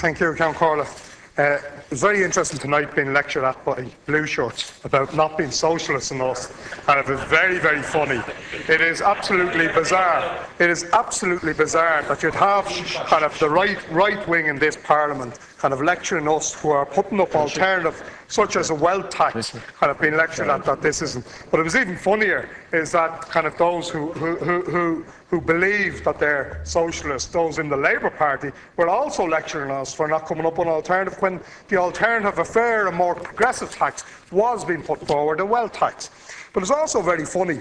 Thank you, Count Corley. It was very interesting tonight being lectured at by Blueshirts about not being socialists and us, and it was very, very funny. It is absolutely bizarre. It is absolutely bizarre that you'd have kind of the right wing in this Parliament kind of lecturing us who are putting up alternative, such as a wealth tax, kind of being lectured at that this isn't. But it was even funnier is that kind of those who believe that they're socialists, those in the Labour Party, were also lecturing us for not coming up with an alternative when the alternative, a fair and more progressive tax, was being put forward, a wealth tax. But it's also very funny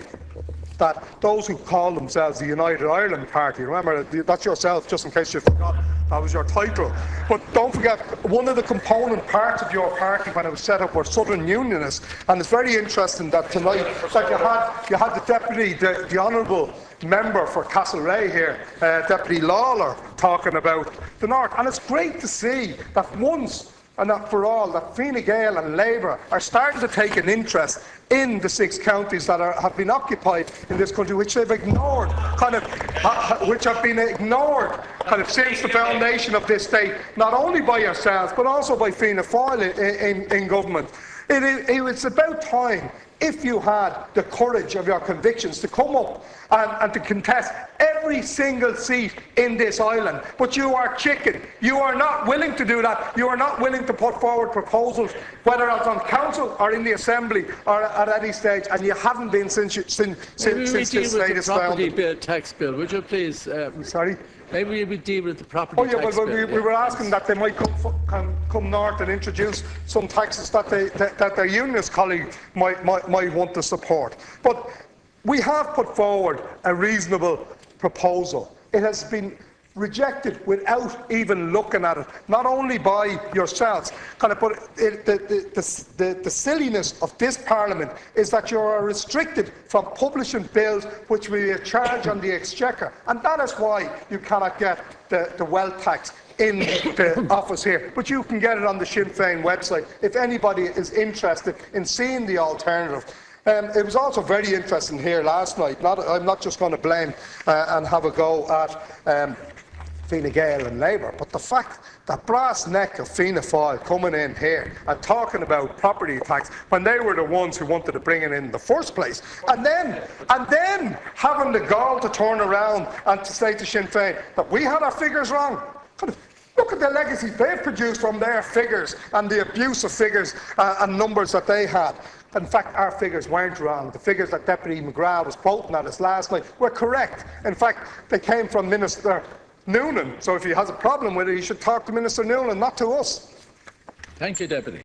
that those who call themselves the United Ireland Party, remember that's yourself, just in case you forgot, that was your title. But don't forget, one of the component parts of your party when it was set up were Southern Unionists, and it's very interesting that tonight that you had the deputy, the honourable member for Castlereagh here, Deputy Lawler, talking about the North, and it's great to see that once and not for all, that Fine Gael and Labour are starting to take an interest in the 6 counties that have been occupied in this country, which they've ignored, which have been ignored since the foundation of this state, not only by yourselves but also by Fianna Fáil in government. It's about time, if you had the courage of your convictions, to come up and to contest every single seat in this island. But you are chicken. You are not willing to do that. You are not willing to put forward proposals, whether it's on council or in the assembly or at any stage, and you haven't been since this state is founded. Property tax bill, would you please? Sorry? Maybe we deal with the property tax bill. We were asking that they might come north and introduce some taxes that their unionist colleague might want to support. But we have put forward a reasonable proposal. It has been rejected without even looking at it, not only by yourselves, but the silliness of this Parliament is that you are restricted from publishing bills which will be a charge on the Exchequer, and that is why you cannot get the wealth tax in the office here. But you can get it on the Sinn Féin website if anybody is interested in seeing the alternative. It was also very interesting here last night. I'm not just going to blame and have a go at Fine Gael and Labour, but the fact that brass neck of Fianna Fáil coming in here and talking about property tax when they were the ones who wanted to bring it in the first place, and then having the gall to turn around and to say to Sinn Féin that we had our figures wrong. Look at the legacies they've produced from their figures and the abuse of figures and numbers that they had. In fact, our figures weren't wrong. The figures that Deputy McGrath was quoting at us last night were correct. In fact, they came from Minister Noonan. So if he has a problem with it, he should talk to Minister Noonan, not to us. Thank you, Deputy.